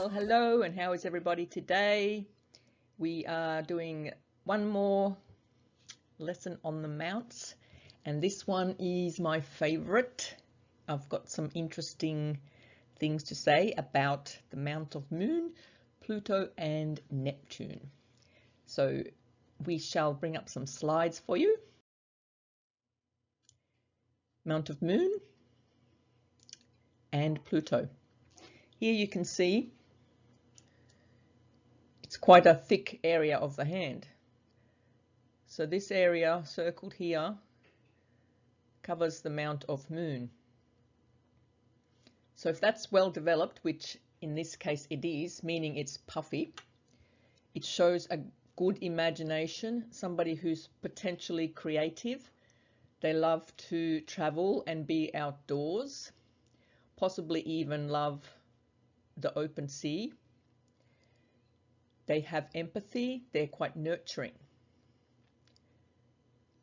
Well, hello, and how is everybody today? We are doing one more lesson on the mounts, and this one is my favorite. I've got some interesting things to say about the mount of Moon, Pluto, and Neptune. So we shall bring up some slides for you. Mount of Moon and Pluto. Here you can see it's quite a thick area of the hand. So this area circled here covers the mount of Moon. So if that's well developed, which in this case it is, meaning it's puffy, it shows a good imagination, somebody who's potentially creative. They love to travel and be outdoors, possibly even love the open sea. They have empathy, they're quite nurturing.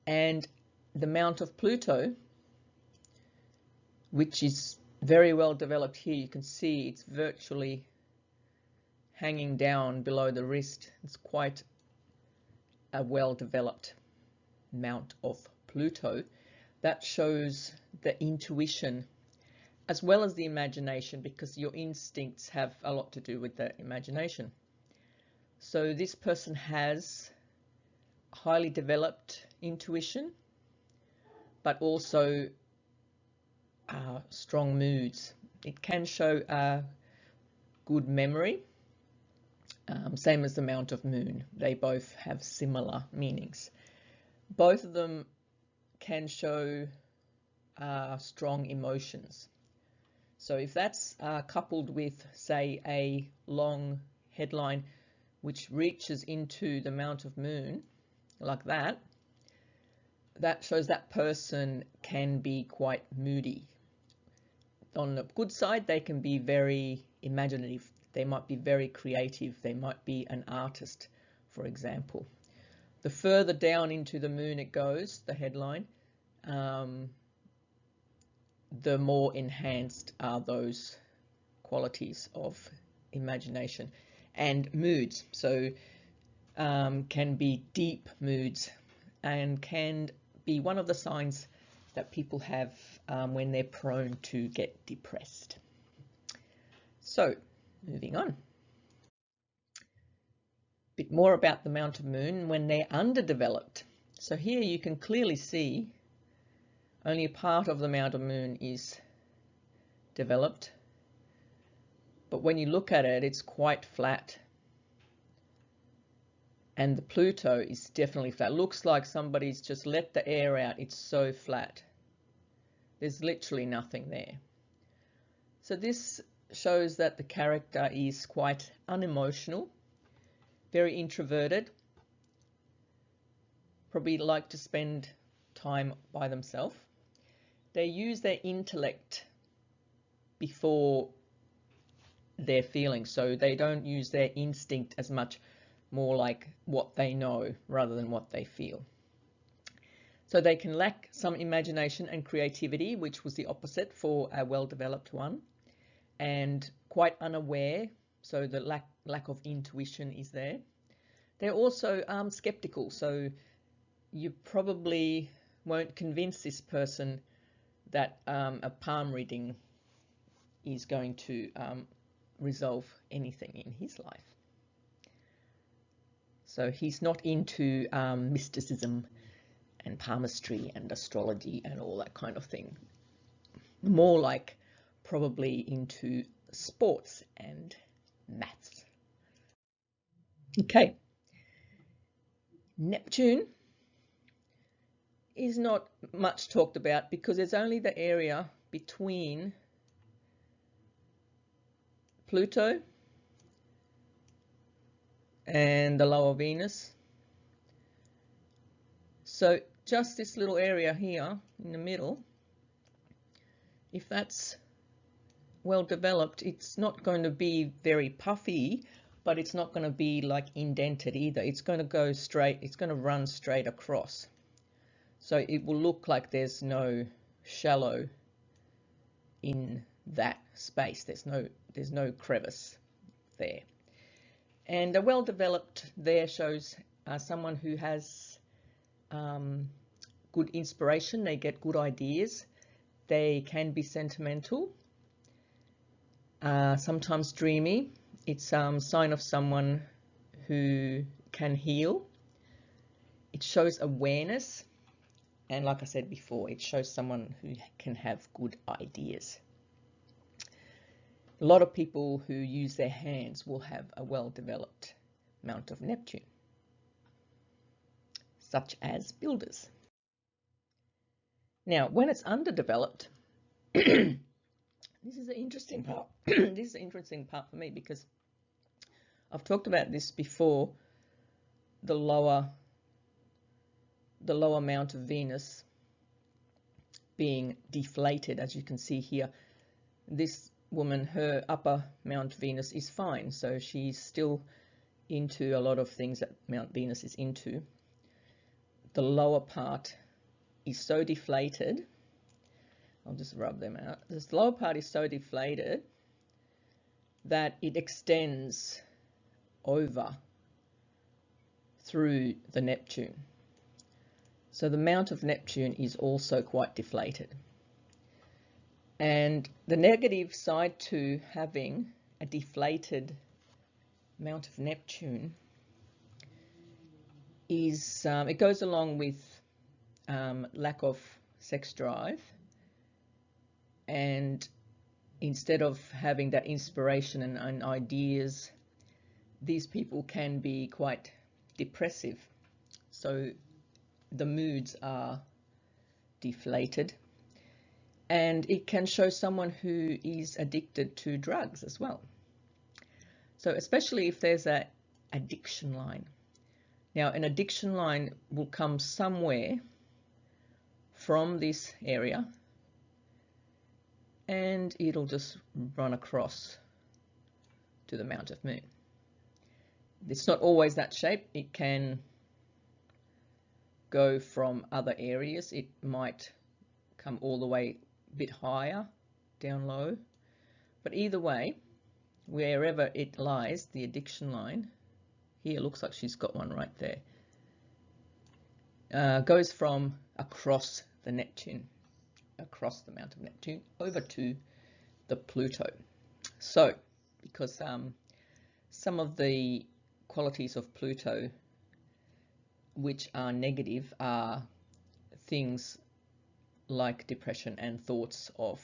And the mount of Pluto, which is very well developed here, you can see it's virtually hanging down below the wrist. It's quite a well developed mount of Pluto. That shows the intuition as well as the imagination, because your instincts have a lot to do with the imagination. So this person has highly developed intuition, but also strong moods. It can show a good memory, same as the mount of Moon. They both have similar meanings. Both of them can show strong emotions. So if that's coupled with, say, a long headline which reaches into the mount of Moon like that, that shows that person can be quite moody. On the good side, they can be very imaginative. They might be very creative. They might be an artist, for example. The further down into the Moon it goes, the headline, the more enhanced are those qualities of imagination and moods. So can be deep moods and can be one of the signs that people have when they're prone to get depressed. So moving on. A bit more about the mount of Moon when they're underdeveloped. So here you can clearly see only a part of the mount of Moon is developed, but when you look at it, it's quite flat. And the Pluto is definitely flat. Looks like somebody's just let the air out. It's so flat. There's literally nothing there. So this shows that the character is quite unemotional, very introverted, probably like to spend time by themselves. They use their intellect before their feelings, so they don't use their instinct as much, more like what they know rather than what they feel. So they can lack some imagination and creativity, which was the opposite for a well-developed one, and quite unaware, so the lack of intuition is there. They're also skeptical, so you probably won't convince this person that a palm reading is going to resolve anything in his life. So he's not into mysticism and palmistry and astrology and all that kind of thing. More like probably into sports and maths. Okay. Neptune is not much talked about because it's only the area between Pluto and the lower Venus. So just this little area here in the middle, if that's well developed, it's not going to be very puffy, but it's not going to be like indented either. It's going to go straight, it's going to run straight across. So it will look like there's no shallow in that space. There's no crevice there. And a well-developed there shows someone who has good inspiration. They get good ideas. They can be sentimental, sometimes dreamy. It's a sign of someone who can heal. It shows awareness. And like I said before, it shows someone who can have good ideas. A lot of people who use their hands will have a well-developed Mount of Neptune, such as builders. Now, when it's underdeveloped, this is an interesting part. This is an interesting part for me because I've talked about this before, the lower Mount of Venus being deflated, as you can see here. This woman, her upper Mount Venus is fine, so she's still into a lot of things that Mount Venus is into. The lower part is so deflated, I'll just rub them out. This lower part is so deflated that it extends over through the Neptune. So the Mount of Neptune is also quite deflated. And the negative side to having a deflated Mount of Neptune is it goes along with lack of sex drive, and instead of having that inspiration and ideas, these people can be quite depressive. So the moods are deflated. And it can show someone who is addicted to drugs as well. So especially if there's an addiction line. Now, an addiction line will come somewhere from this area and it'll just run across to the Mount of Moon. It's not always that shape. It can go from other areas. It might come all the way a bit higher, down low. But either way, wherever it lies, the addiction line, here looks like she's got one right there, goes from across the Neptune, across the Mount of Neptune, over to the Pluto. So, because some of the qualities of Pluto which are negative are things like depression and thoughts of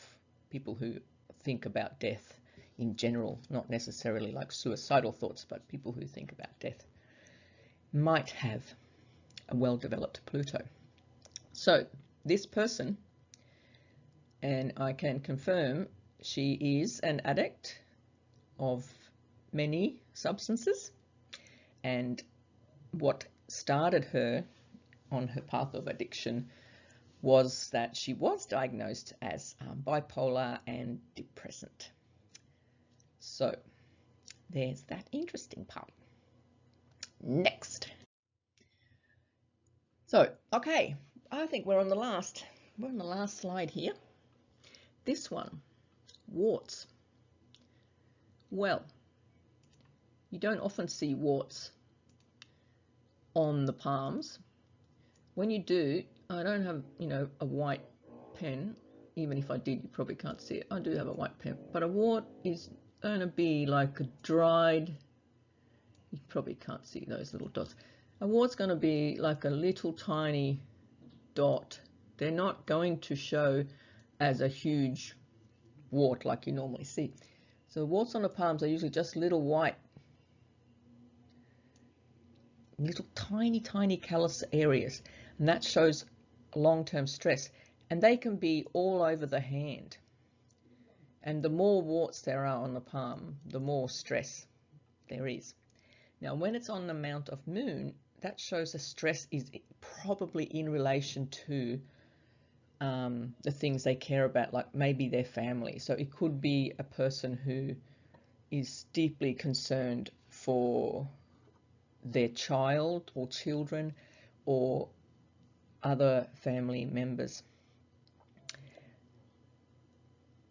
people who think about death in general, not necessarily like suicidal thoughts, but people who think about death might have a well-developed Pluto. So this person, and I can confirm she is an addict of many substances, and what started her on her path of addiction was that she was diagnosed as bipolar and depressant. So there's that interesting part. Next. So, okay, I think we're on the last slide here. This one, warts. Well, you don't often see warts on the palms. When you do, I don't have, a white pen. Even if I did, you probably can't see it. I do have a white pen, but a wart is going to be like a dried, you probably can't see those little dots. A wart's going to be like a little tiny dot. They're not going to show as a huge wart like you normally see. So warts on the palms are usually just little white, little tiny callous areas, and that shows long-term stress, and they can be all over the hand. And the more warts there are on the palm, the more stress there is. Now, when it's on the Mount of Moon, that shows the stress is probably in relation to the things they care about, like maybe their family. So it could be a person who is deeply concerned for their child or children or other family members,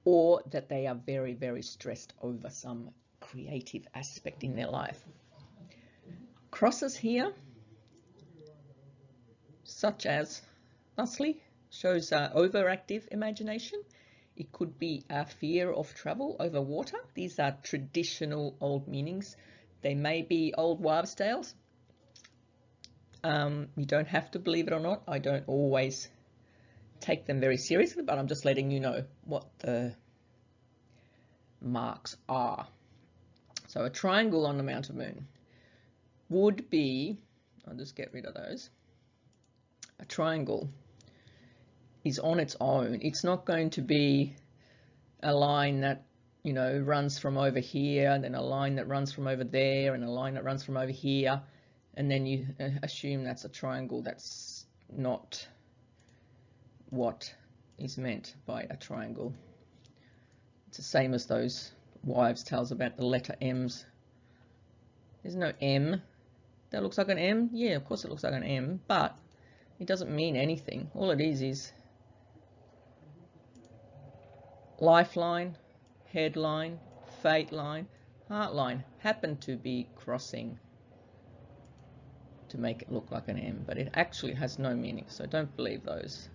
or that they are very stressed over some creative aspect in their life. Crosses here, such as thusly, shows overactive imagination. It could be a fear of travel over water. These are traditional old meanings. They may be old wives' tales. You don't have to believe it or not. I don't always take them very seriously, but I'm just letting you know what the marks are. So a triangle on the Mount of Moon would be, I'll just get rid of those. A triangle is on its own. It's not going to be a line that, you know, runs from over here, and then a line that runs from over there, and a line that runs from over here, and then you assume that's a triangle. That's not what is meant by a triangle. It's the same as those wives' tales about the letter M's. There's no M. That looks like an M? Yeah, of course it looks like an M, but it doesn't mean anything. All it is lifeline, headline, fate line, heart line happen to be crossing to make it look like an M, but it actually has no meaning, so don't believe those.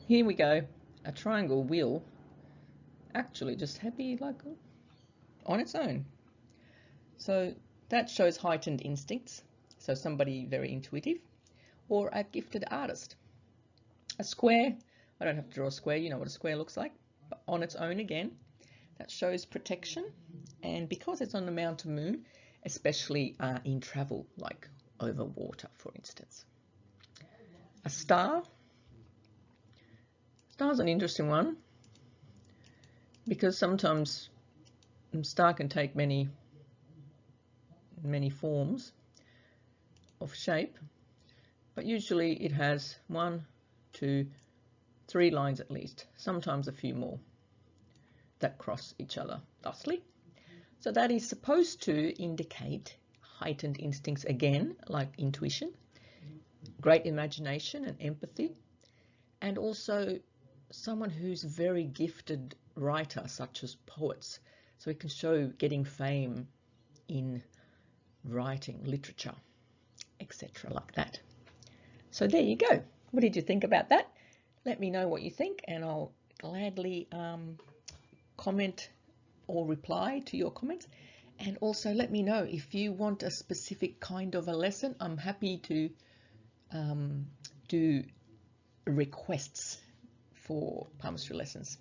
Here we go. A triangle will actually just be like on its own. So that shows heightened instincts, so somebody very intuitive, or a gifted artist. A square, I don't have to draw a square, you know what a square looks like, but on its own again, that shows protection, and because it's on the Mount of Moon, especially in travel, like over water, for instance. A star. Star's an interesting one, because sometimes a star can take many forms of shape, but usually it has 1, 2, 3 lines at least, sometimes a few more, that cross each other thusly. So that is supposed to indicate heightened instincts again, like intuition, great imagination and empathy, and also someone who's a very gifted writer, such as poets. So it can show getting fame in writing, literature, etc. like that. So there you go. What did you think about that? Let me know what you think, and I'll gladly comment or reply to your comments. And also let me know if you want a specific kind of a lesson. I'm happy to do requests for palmistry lessons.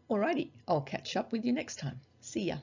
Alrighty, I'll catch up with you next time. See ya.